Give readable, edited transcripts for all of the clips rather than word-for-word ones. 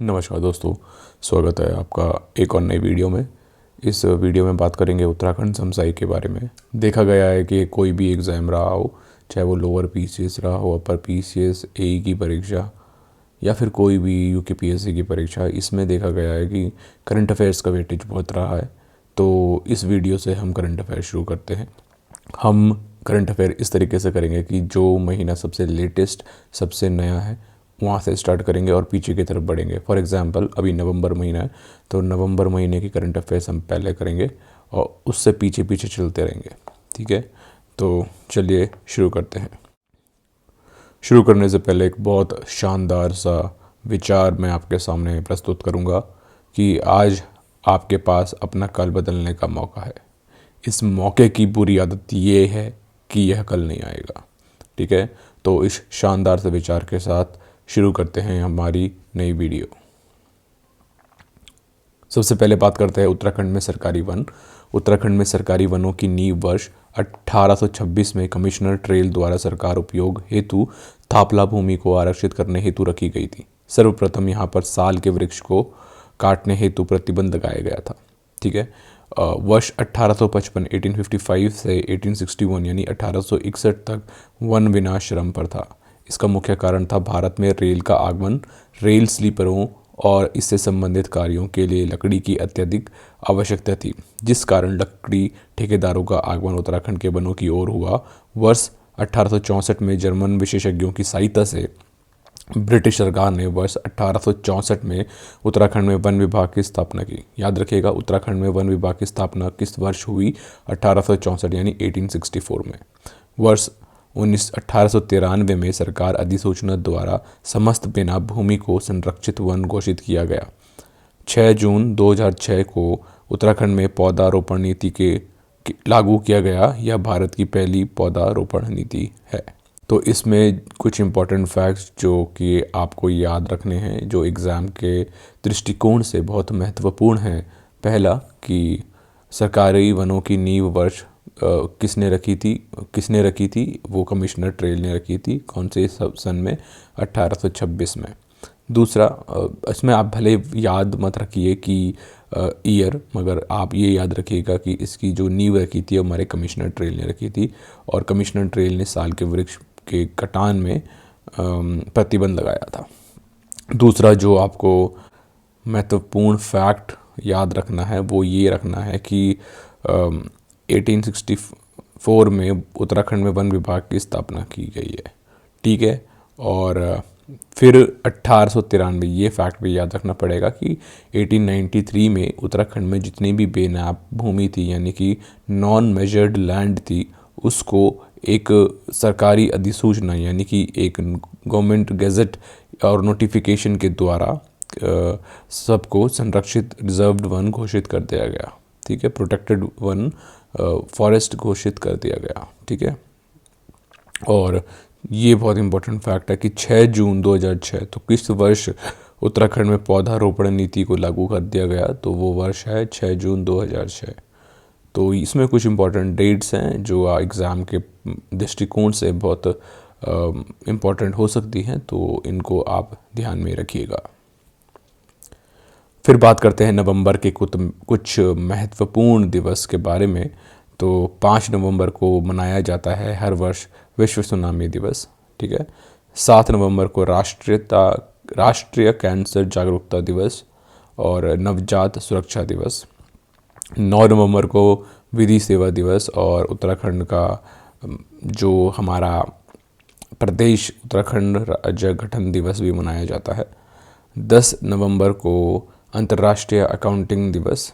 नमस्कार दोस्तों, स्वागत है आपका एक और नई वीडियो में। इस वीडियो में बात करेंगे उत्तराखंड समसाई के बारे में। देखा गया है कि कोई भी एग्ज़ाम रहा हो, चाहे वो लोअर पीसीएस रहा हो, अपर पीसीएस, एई की परीक्षा या फिर कोई भी यूकेपीएससी की परीक्षा, इसमें देखा गया है कि करंट अफेयर्स का वेटेज बहुत रहा है। तो इस वीडियो से हम करंट अफेयर शुरू करते हैं। हम करंट अफेयर इस तरीके से करेंगे कि जो महीना सबसे लेटेस्ट, सबसे नया है, वहाँ से स्टार्ट करेंगे और पीछे की तरफ बढ़ेंगे। फॉर एग्जांपल अभी नवंबर महीना है, तो नवंबर महीने की करंट अफेयर्स हम पहले करेंगे और उससे पीछे पीछे चलते रहेंगे। ठीक है, तो चलिए शुरू करते हैं। शुरू करने से पहले एक बहुत शानदार सा विचार मैं आपके सामने प्रस्तुत करूँगा कि आज आपके पास अपना कल बदलने का मौका है। इस मौके की बुरी आदत ये है कि यह कल नहीं आएगा। ठीक है, तो इस शानदार से विचार के साथ शुरू करते हैं हमारी नई वीडियो। सबसे पहले बात करते हैं उत्तराखंड में सरकारी वन। उत्तराखंड में सरकारी वनों की नींव वर्ष 1826 में कमिश्नर ट्रेल द्वारा सरकार उपयोग हेतु थापला भूमि को आरक्षित करने हेतु रखी गई थी। सर्वप्रथम यहाँ पर साल के वृक्ष को काटने हेतु प्रतिबंध लगाया गया था। ठीक है, वर्ष 1855 1855 से 1861 यानी 1861 तक वन विनाश चरम पर था। इसका मुख्य कारण था भारत में रेल का आगमन, रेल स्लीपरों और इससे संबंधित कार्यों के लिए लकड़ी की अत्यधिक आवश्यकता थी, जिस कारण लकड़ी ठेकेदारों का आगमन उत्तराखंड के वनों की ओर हुआ। वर्ष 1864 में जर्मन विशेषज्ञों की सहायता से ब्रिटिश सरकार ने वर्ष 1864 में उत्तराखंड में वन विभाग की स्थापना की। याद रखिएगा, उत्तराखंड में वन विभाग की स्थापना किस वर्ष हुई? 1864 यानी 1864 में। वर्ष 1893 में सरकार अधिसूचना द्वारा समस्त बिना भूमि को संरक्षित वन घोषित किया गया। 6 जून 2006 को उत्तराखंड में पौधारोपण नीति के लागू किया गया। यह भारत की पहली पौधारोपण नीति है। तो इसमें कुछ इम्पॉर्टेंट फैक्ट्स जो कि आपको याद रखने हैं, जो एग्ज़ाम के दृष्टिकोण से बहुत महत्वपूर्ण हैं। पहला कि सरकारी वनों की नींव वर्ष किसने रखी थी? वो कमिश्नर ट्रेल ने रखी थी। कौन से सन में? 1826 में। दूसरा, इसमें आप भले याद मत रखिए कि ईयर, मगर आप ये याद रखिएगा कि इसकी जो नींव रखी थी हमारे कमिश्नर ट्रेल ने रखी थी, और कमिश्नर ट्रेल ने साल के वृक्ष के कटान में प्रतिबंध लगाया था। दूसरा जो आपको महत्वपूर्ण फैक्ट याद रखना है वो ये रखना है कि 1864 में उत्तराखंड में वन विभाग की स्थापना की गई है। ठीक है, और फिर 1893, ये फैक्ट भी याद रखना पड़ेगा कि 1893 में उत्तराखंड में जितनी भी बेनाप भूमि थी, यानी कि नॉन मेजर्ड लैंड थी, उसको एक सरकारी अधिसूचना यानी कि एक गवर्नमेंट गैजेट और नोटिफिकेशन के द्वारा सबको संरक्षित रिजर्व्ड वन घोषित कर दिया गया। ठीक है, प्रोटेक्टेड वन फॉरेस्ट घोषित कर दिया गया। ठीक है, और ये बहुत इंपॉर्टेंट फैक्ट है कि 6 जून 2006, तो किस वर्ष उत्तराखंड में पौधारोपण नीति को लागू कर दिया गया? तो वो वर्ष है 6 जून 2006। तो इसमें कुछ इम्पॉर्टेंट डेट्स हैं जो एग्ज़ाम के दृष्टिकोण से बहुत इम्पॉर्टेंट हो सकती हैं, तो इनको आप ध्यान में रखिएगा। फिर बात करते हैं नवंबर के कुछ महत्वपूर्ण दिवस के बारे में। तो 5 नवंबर को मनाया जाता है हर वर्ष विश्व सुनामी दिवस। ठीक है, 7 नवंबर को राष्ट्रीय कैंसर जागरूकता दिवस और नवजात सुरक्षा दिवस। 9 नवंबर को विधि सेवा दिवस और उत्तराखंड का जो हमारा प्रदेश उत्तराखंड राज्य गठन दिवस भी मनाया जाता है। 10 नवंबर को अंतर्राष्ट्रीय अकाउंटिंग दिवस।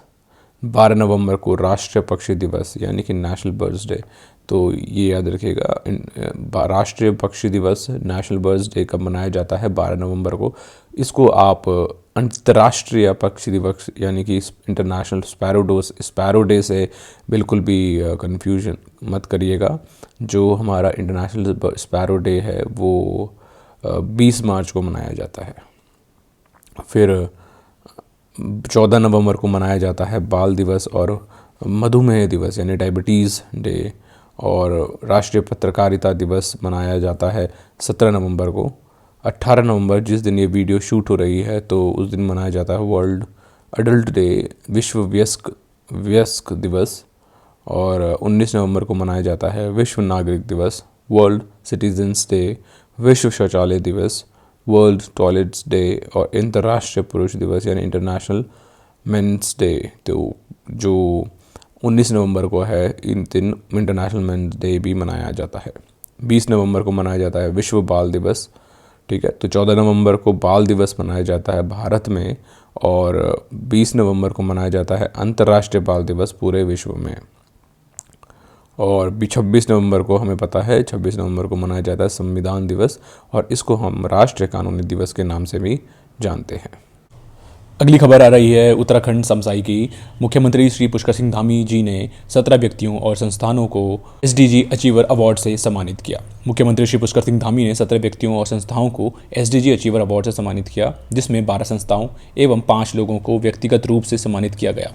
12 नवंबर को राष्ट्रीय पक्षी दिवस यानी कि नेशनल बर्ड्स डे। तो ये याद रखिएगा, राष्ट्रीय पक्षी दिवस, नेशनल बर्ड्स डे कब मनाया जाता है? 12 नवंबर को। इसको आप अंतर्राष्ट्रीय पक्षी दिवस यानी कि इंटरनेशनल स्पैरो डे से बिल्कुल भी कंफ्यूजन मत करिएगा। जो हमारा इंटरनेशनल स्पैरो डे है वो 20 मार्च को मनाया जाता है। फिर 14 नवंबर को मनाया जाता है बाल दिवस और मधुमेह दिवस यानी डायबिटीज़ डे, और राष्ट्रीय पत्रकारिता दिवस मनाया जाता है 17 नवंबर को। 18 नवंबर जिस दिन ये वीडियो शूट हो रही है तो उस दिन मनाया जाता है वर्ल्ड अडल्ट डे, विश्व वयस्क वयस्क दिवस। और 19 नवंबर को मनाया जाता है विश्व नागरिक दिवस, वर्ल्ड सिटीजन्स डे, विश्व शौचालय दिवस, वर्ल्ड टॉयलेट्स डे और अंतर्राष्ट्रीय पुरुष दिवस यानी इंटरनेशनल मेंस डे। तो जो 19 नवंबर को है, इन दिन इंटरनेशनल मेंस डे भी मनाया जाता है। 20 नवंबर को मनाया जाता है विश्व बाल दिवस। ठीक है, तो 14 नवंबर को बाल दिवस मनाया जाता है भारत में और 20 नवंबर को मनाया जाता है अंतर्राष्ट्रीय बाल दिवस पूरे विश्व में। और 26 नवंबर को हमें पता है 26 नवंबर को मनाया जाता है संविधान दिवस और इसको हम राष्ट्रीय कानूनी दिवस के नाम से भी जानते हैं। अगली खबर आ रही है उत्तराखंड समसाई की। मुख्यमंत्री श्री पुष्कर सिंह धामी जी ने 17 व्यक्तियों और संस्थानों को एसडीजी अचीवर अवार्ड से सम्मानित किया। मुख्यमंत्री श्री पुष्कर सिंह धामी ने 17 व्यक्तियों और संस्थाओं को एसडीजी अचीवर अवार्ड से सम्मानित किया, जिसमें 12 संस्थाओं एवं 5 लोगों को व्यक्तिगत रूप से सम्मानित किया गया।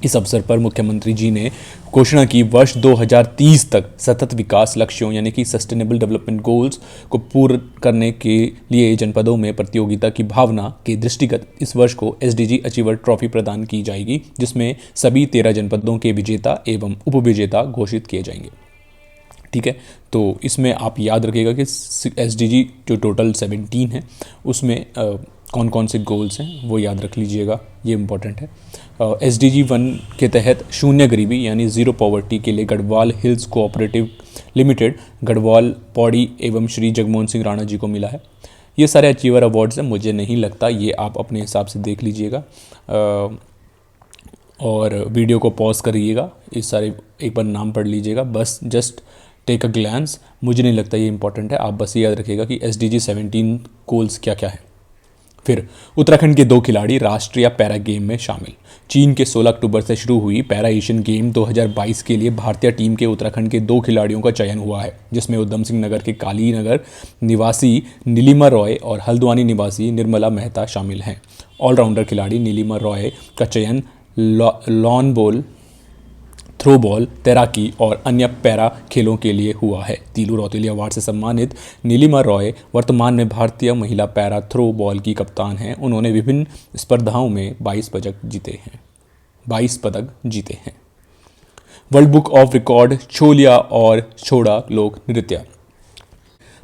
इस अवसर पर मुख्यमंत्री जी ने घोषणा की वर्ष 2030 तक सतत विकास लक्ष्यों यानी कि सस्टेनेबल डेवलपमेंट गोल्स को पूर्ण करने के लिए जनपदों में प्रतियोगिता की भावना के दृष्टिगत इस वर्ष को एसडीजी अचीवर ट्रॉफी प्रदान की जाएगी, जिसमें सभी 13 जनपदों के विजेता एवं उपविजेता घोषित किए जाएंगे। ठीक है, तो इसमें आप याद रखिएगा कि एसडीजी जो टोटल 17 है उसमें कौन कौन से गोल्स हैं वो याद रख लीजिएगा, ये इम्पॉर्टेंट है। एसडीजी 1 के तहत शून्य गरीबी यानी ज़ीरो पॉवर्टी के लिए Garhwal hills cooperative limited, Garhwal, Pauri एवं श्री जगमोहन सिंह राणा जी को मिला है। ये सारे अचीवर अवार्ड्स हैं, मुझे नहीं लगता, ये आप अपने हिसाब से देख लीजिएगा और वीडियो को पॉज करिएगा, इस सारे एक बार नाम पढ़ लीजिएगा, बस जस्ट टेक अ ग्लैंस। मुझे नहीं लगता ये इंपॉर्टेंट है, आप बस ये याद रखिएगा कि एसडीजी 17 गोल्स क्या क्या है। फिर उत्तराखंड के 2 खिलाड़ी राष्ट्रीय पैरा गेम में शामिल। चीन के 16 अक्टूबर से शुरू हुई पैरा एशियन गेम 2022 के लिए भारतीय टीम के उत्तराखंड के 2 खिलाड़ियों का चयन हुआ है, जिसमें उधम सिंह नगर के काली नगर निवासी नीलिमा रॉय और हल्द्वानी निवासी निर्मला मेहता शामिल हैं। ऑलराउंडर खिलाड़ी नीलिमा रॉय का चयन लॉन बॉल, थ्रो बॉल, तैराकी और अन्य पैरा खेलों के लिए हुआ है। तीलू रौतेली अवार्ड से सम्मानित नीलिमा रॉय वर्तमान में भारतीय महिला पैरा थ्रो बॉल की कप्तान हैं। उन्होंने विभिन्न स्पर्धाओं में 22 पदक जीते हैं। World book of record Chholiya और छोड़ा लोक नृत्य।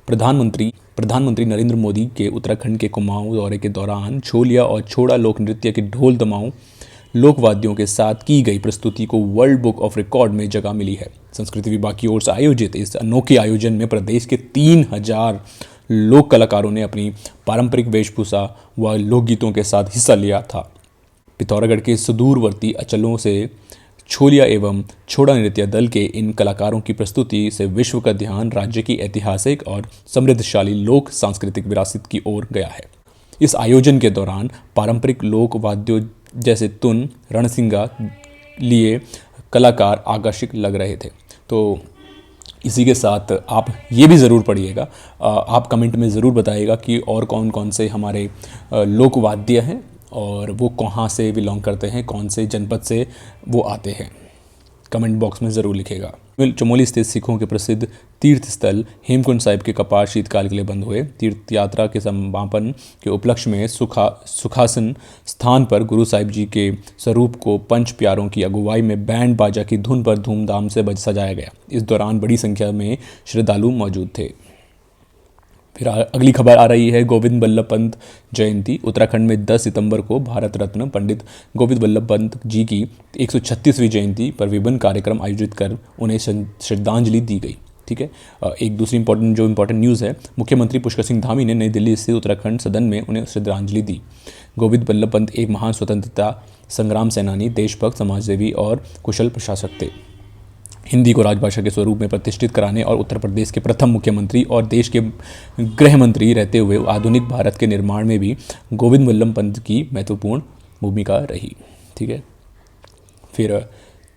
प्रधानमंत्री नरेंद्र मोदी के उत्तराखंड के कुमाऊं दौरे के दौरान छोलिया और छोड़ा लोक नृत्य के ढोल दमाऊं लोकवाद्यों के साथ की गई प्रस्तुति को वर्ल्ड बुक ऑफ रिकॉर्ड में जगह मिली है। संस्कृति विभाग की ओर से आयोजित इस अनोखे आयोजन में प्रदेश के 3000 लोक कलाकारों ने अपनी पारंपरिक वेशभूषा व लोकगीतों के साथ हिस्सा लिया था। पिथौरागढ़ के सुदूरवर्ती अंचलों से छोलिया एवं छोड़ा नृत्य दल के इन कलाकारों की प्रस्तुति से विश्व का ध्यान राज्य की ऐतिहासिक और समृद्धशाली लोक सांस्कृतिक विरासत की ओर गया है। इस आयोजन के दौरान पारंपरिक लोक वाद्यों जैसे तुन, रणसिंगा लिए कलाकार आकर्षक लग रहे थे। तो इसी के साथ आप ये भी ज़रूर पढ़िएगा, आप कमेंट में ज़रूर बताइएगा कि और कौन कौन से हमारे लोक वाद्य हैं और वो कहाँ से बिलोंग करते हैं, कौन से जनपद से वो आते हैं, कमेंट बॉक्स में ज़रूर लिखेगा। चमोली स्थित सिखों के प्रसिद्ध तीर्थ स्थल हेमकुंड साहिब के कपाट शीतकाल के लिए बंद हुए। तीर्थ यात्रा के समापन के उपलक्ष्य में सुखासन स्थान पर गुरु साहिब जी के स्वरूप को पंच प्यारों की अगुवाई में बैंड बाजा की धुन पर धूमधाम से सजाया गया। इस दौरान बड़ी संख्या में श्रद्धालु मौजूद थे। फिर अगली खबर आ रही है गोविंद बल्लभ पंत जयंती। उत्तराखंड में 10 सितंबर को भारत रत्न पंडित गोविंद बल्लभ पंत जी की 136वीं जयंती पर विभिन्न कार्यक्रम आयोजित कर उन्हें श्रद्धांजलि दी गई। ठीक है, एक दूसरी इंपॉर्टेंट न्यूज़ है, मुख्यमंत्री पुष्कर सिंह धामी ने नई दिल्ली स्थित उत्तराखंड सदन में उन्हें श्रद्धांजलि दी। गोविंद बल्लभ पंत एक महान स्वतंत्रता संग्राम सेनानी, देशभक्त, समाजसेवी और कुशल प्रशासक थे। हिंदी को राजभाषा के स्वरूप में प्रतिष्ठित कराने और उत्तर प्रदेश के प्रथम मुख्यमंत्री और देश के गृह मंत्री रहते हुए आधुनिक भारत के निर्माण में भी गोविंद बल्लभ पंत की महत्वपूर्ण भूमिका रही। ठीक है, फिर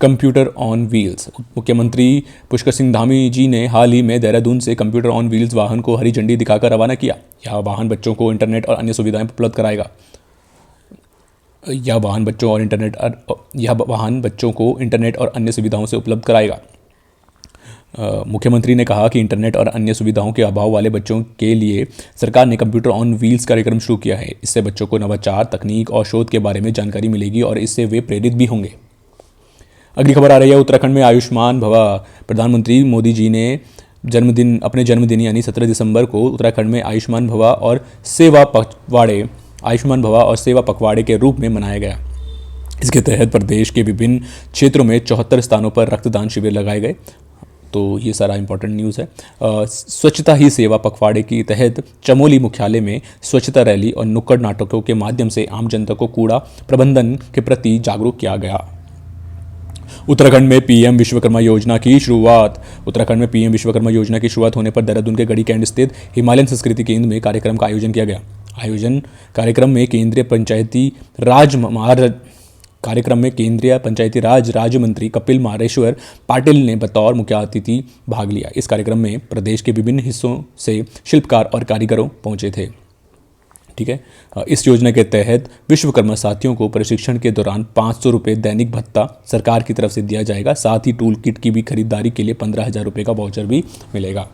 कंप्यूटर ऑन व्हील्स। मुख्यमंत्री पुष्कर सिंह धामी जी ने हाल ही में देहरादून से कंप्यूटर ऑन व्हील्स वाहन को हरी झंडी दिखाकर रवाना किया। यह वाहन बच्चों को इंटरनेट और अन्य सुविधाएं उपलब्ध कराएगा। यह वाहन बच्चों को इंटरनेट और अन्य सुविधाओं से उपलब्ध कराएगा। मुख्यमंत्री ने कहा कि इंटरनेट और अन्य सुविधाओं के अभाव वाले बच्चों के लिए सरकार ने कंप्यूटर ऑन व्हील्स कार्यक्रम शुरू किया है। इससे बच्चों को नवाचार, तकनीक और शोध के बारे में जानकारी मिलेगी और इससे वे प्रेरित भी होंगे। अगली खबर आ रही है उत्तराखंड में आयुष्मान भवा। प्रधानमंत्री मोदी जी ने अपने जन्मदिन यानी 17 दिसंबर को उत्तराखंड में आयुष्मान भवा और सेवा पखवाड़े के रूप में मनाया गया। इसके तहत प्रदेश के विभिन्न क्षेत्रों में 74 स्थानों पर रक्तदान शिविर लगाए गए। तो ये सारा इंपॉर्टेंट न्यूज़ है। स्वच्छता ही सेवा पखवाड़े के तहत चमोली मुख्यालय में स्वच्छता रैली और नुक्कड़ नाटकों के माध्यम से आम जनता को कूड़ा प्रबंधन के प्रति जागरूक किया गया। उत्तराखंड में पीएम विश्वकर्मा योजना की शुरुआत होने पर देहरादून के गढ़ी कैंट स्थित हिमालयन संस्कृति केंद्र में कार्यक्रम का आयोजन किया गया। कार्यक्रम में केंद्रीय पंचायती राज राज्य मंत्री कपिल मारेश्वर पाटिल ने बतौर मुख्य अतिथि भाग लिया। इस कार्यक्रम में प्रदेश के विभिन्न हिस्सों से शिल्पकार और कारीगरों पहुंचे थे। ठीक है। इस योजना के तहत विश्वकर्मा साथियों को प्रशिक्षण के दौरान 500 रुपये दैनिक भत्ता सरकार की तरफ से दिया जाएगा। साथ ही टूल किट की भी खरीदारी के लिए 15,000 रुपये का वाउचर भी मिलेगा।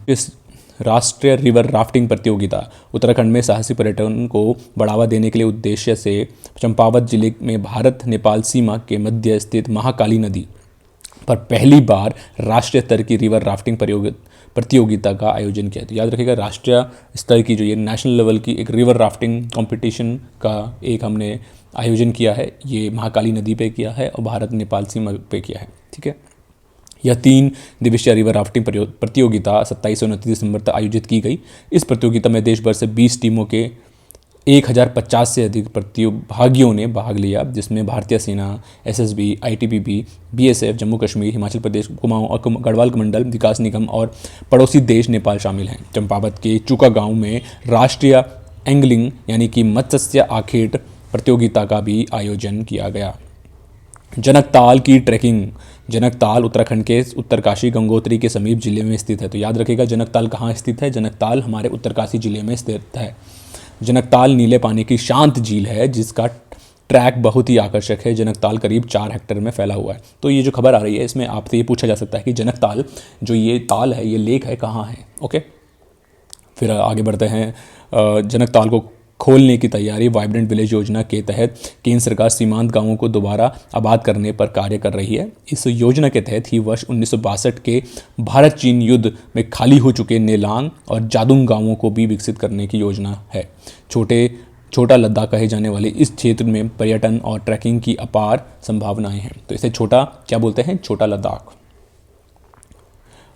इस राष्ट्रीय रिवर राफ्टिंग प्रतियोगिता उत्तराखंड में साहसी पर्यटन को बढ़ावा देने के लिए उद्देश्य से चंपावत जिले में भारत नेपाल सीमा के मध्य स्थित महाकाली नदी पर पहली बार राष्ट्रीय स्तर की रिवर राफ्टिंग प्रतियोगिता का आयोजन किया। तो याद रखिएगा, राष्ट्रीय स्तर की जो ये नेशनल लेवल की एक रिवर राफ्टिंग कंपटीशन का एक हमने आयोजन किया है। ये महाकाली नदी पे किया है और भारत नेपाल सीमा पे किया है। ठीक है। यह 3 दिवसीय रिवर राफ्टिंग प्रतियोगिता 27 और 29 दिसंबर तक आयोजित की गई। इस प्रतियोगिता में देश भर से 20 टीमों के 1050 से अधिक प्रतिभागियों ने भाग लिया, जिसमें भारतीय सेना, SSB, ITBP, BSF, Jammu Kashmir, Himachal Pradesh, Kumaon और गढ़वाल मंडल विकास निगम और पड़ोसी देश नेपाल शामिल हैं। चंपावत के चुका गांव में राष्ट्रीय एंगलिंग यानी कि मत्स्य आखेट प्रतियोगिता का भी आयोजन किया गया। जनकताल की ट्रैकिंग। जनकताल उत्तराखंड के उत्तरकाशी गंगोत्री के समीप जिले में स्थित है। तो याद रखिएगा, जनकताल कहाँ स्थित है? जनकताल हमारे उत्तरकाशी जिले में स्थित है। जनकताल नीले पानी की शांत झील है जिसका ट्रैक बहुत ही आकर्षक है। जनकताल करीब 4 हेक्टेयर में फैला हुआ है। तो ये जो खबर आ रही है इसमें आपसे ये पूछा जा सकता है कि जनकताल जो ये ताल है, ये लेक है, कहाँ है? ओके, फिर आगे बढ़ते हैं। जनकताल को खोलने की तैयारी। वाइब्रेंट विलेज योजना के तहत केंद्र सरकार सीमांत गांवों को दोबारा आबाद करने पर कार्य कर रही है। इस योजना के तहत ही वर्ष 1962 के भारत चीन युद्ध में खाली हो चुके नेलांग और जादुंग गांवों को भी विकसित करने की योजना है। छोटा लद्दाख कहे जाने वाले इस क्षेत्र में पर्यटन और ट्रैकिंग की अपार संभावनाएं हैं। तो इसे छोटा क्या बोलते हैं? छोटा लद्दाख।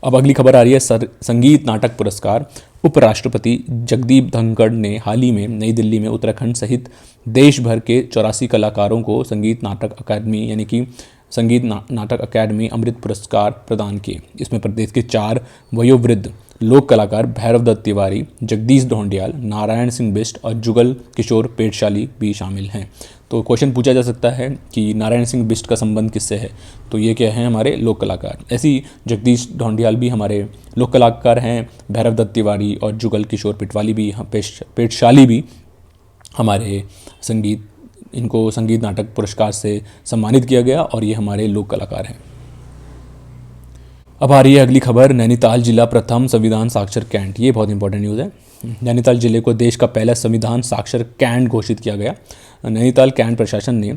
अब अगली खबर आ रही है संगीत नाटक पुरस्कार। उपराष्ट्रपति जगदीप धनखड़ ने हाल ही में नई दिल्ली में उत्तराखंड सहित देश भर के 84 कलाकारों को संगीत नाटक अकादमी यानी कि संगीत नाटक अकादमी अमृत पुरस्कार प्रदान किए। इसमें प्रदेश के 4 वयोवृद्ध लोक कलाकार भैरव दत्त तिवारी, जगदीश ढोंडियाल, नारायण सिंह बिष्ट और जुगल किशोर पेटशाली भी शामिल हैं। तो क्वेश्चन पूछा जा सकता है कि नारायण सिंह बिष्ट का संबंध किससे है? तो ये क्या है? हमारे लोक कलाकार। ऐसे ही जगदीश ढोंडियाल भी हमारे लोक कलाकार हैं, भैरव दत्त तिवारी और जुगल किशोर पेटशाली भी हमारे इनको संगीत नाटक पुरस्कार से सम्मानित किया गया और ये हमारे लोक कलाकार हैं। अब आ रही है अगली खबर। नैनीताल जिला प्रथम संविधान साक्षर कैंट। ये बहुत इंपॉर्टेंट न्यूज़ है। नैनीताल जिले को देश का पहला संविधान साक्षर कैंट घोषित किया गया। नैनीताल कैंट प्रशासन ने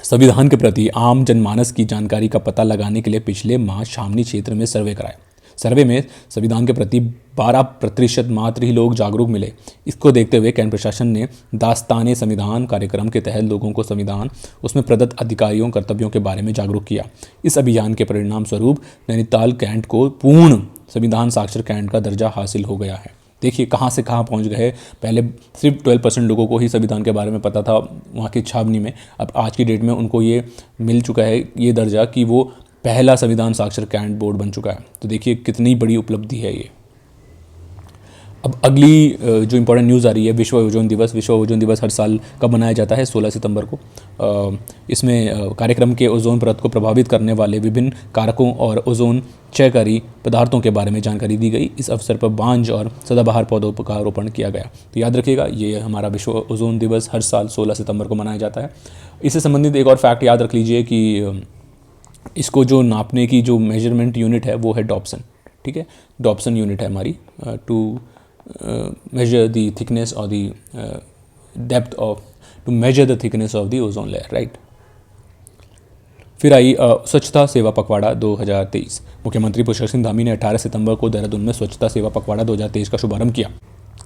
संविधान के प्रति आम जनमानस की जानकारी का पता लगाने के लिए पिछले माह छावनी क्षेत्र में सर्वे कराया। सर्वे में संविधान के प्रति 12% मात्र ही लोग जागरूक मिले। इसको देखते हुए कैंट प्रशासन ने दास्ताने संविधान कार्यक्रम के तहत लोगों को संविधान उसमें प्रदत्त अधिकारियों कर्तव्यों के बारे में जागरूक किया। इस अभियान के परिणाम स्वरूप नैनीताल कैंट को पूर्ण संविधान साक्षर कैंट का दर्जा हासिल हो गया है। देखिए कहाँ से कहाँ पहुँच गए। पहले सिर्फ 12% लोगों को ही संविधान के बारे में पता था वहाँ की छावनी में। अब आज की डेट में उनको ये मिल चुका है ये दर्जा कि वो पहला संविधान साक्षर कैंट बोर्ड बन चुका है। तो देखिए कितनी बड़ी उपलब्धि है ये। अब अगली जो इंपॉर्टेंट न्यूज़ आ रही है विश्व ओजोन दिवस। विश्व ओजोन दिवस हर साल कब मनाया जाता है? 16 सितंबर को। इसमें कार्यक्रम के ओजोन परत को प्रभावित करने वाले विभिन्न कारकों और ओजोन क्षयकारी पदार्थों के बारे में जानकारी दी गई। इस अवसर पर बांज और सदाबहार पौधों का रोपण किया गया। तो याद रखिएगा ये हमारा विश्व ओजोन दिवस हर साल 16 सितंबर को मनाया जाता है। इससे संबंधित एक और फैक्ट याद रख लीजिए कि इसको जो नापने की जो मेजरमेंट यूनिट है वो है डॉप्सन, ठीक है, डॉप्सन यूनिट है हमारी टू मेजर द थिकनेस और the depth of, to measure the thickness of the ozone layer, right. फिर आई स्वच्छता सेवा पखवाड़ा 2023। मुख्यमंत्री पुष्कर सिंह धामी ने 18 सितंबर को देहरादून में स्वच्छता सेवा पखवाड़ा 2023 का शुभारंभ किया।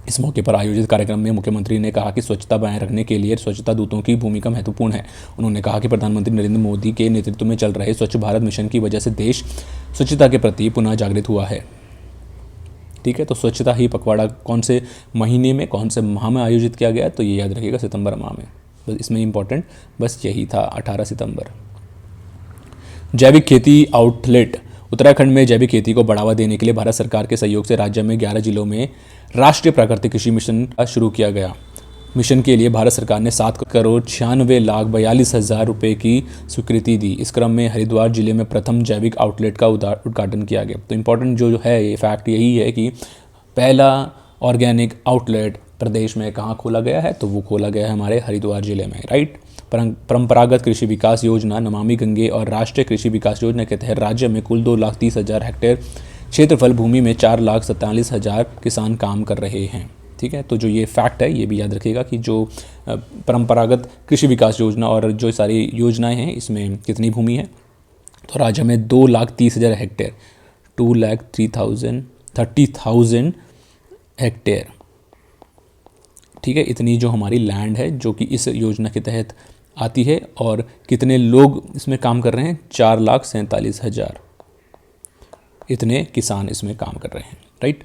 इस मौके पर आयोजित कार्यक्रम में मुख्यमंत्री ने कहा कि स्वच्छता बनाए रखने के लिए स्वच्छता दूतों की भूमिका महत्वपूर्ण है। उन्होंने कहा कि प्रधानमंत्री नरेंद्र मोदी के नेतृत्व में चल रहे स्वच्छ भारत मिशन की वजह से देश स्वच्छता के प्रति पुनः जागृत हुआ है, ठीक है। तो स्वच्छता ही पखवाड़ा कौन से महीने में, कौन से माह में आयोजित किया गया, तो ये याद रखिएगा सितंबर माह में। बस इसमें इंपॉर्टेंट बस यही था 18 सितंबर। जैविक खेती आउटलेट। उत्तराखंड में जैविक खेती को बढ़ावा देने के लिए भारत सरकार के सहयोग से राज्य में 11 जिलों में राष्ट्रीय प्राकृतिक कृषि मिशन शुरू किया गया। मिशन के लिए भारत सरकार ने 7,96,42,000 रुपये की स्वीकृति दी। इस क्रम में हरिद्वार जिले में प्रथम जैविक आउटलेट का उद्घाटन किया गया। तो इम्पोर्टेंट जो है ये फैक्ट यही है कि पहला ऑर्गेनिक आउटलेट प्रदेश में कहाँ खोला गया है, तो वो खोला गया है हमारे हरिद्वार जिले में, राइट। परंपरागत कृषि विकास योजना, नमामि गंगे और राष्ट्रीय कृषि विकास योजना के तहत राज्य में कुल 2,30,000 हेक्टेयर क्षेत्रफल भूमि में 4,47,000 किसान काम कर रहे हैं, ठीक है। तो जो ये फैक्ट है ये भी याद रखिएगा कि जो परंपरागत कृषि विकास योजना और जो सारी योजनाएं हैं इसमें कितनी भूमि है, तो राज्य में 2,30,000 हेक्टेयर, 2,30,000 हेक्टेयर, ठीक है। इतनी जो हमारी लैंड है जो कि इस योजना के तहत आती है, और कितने लोग इसमें काम कर रहे हैं, 4,47,000 इतने किसान इसमें काम कर रहे हैं, राइट।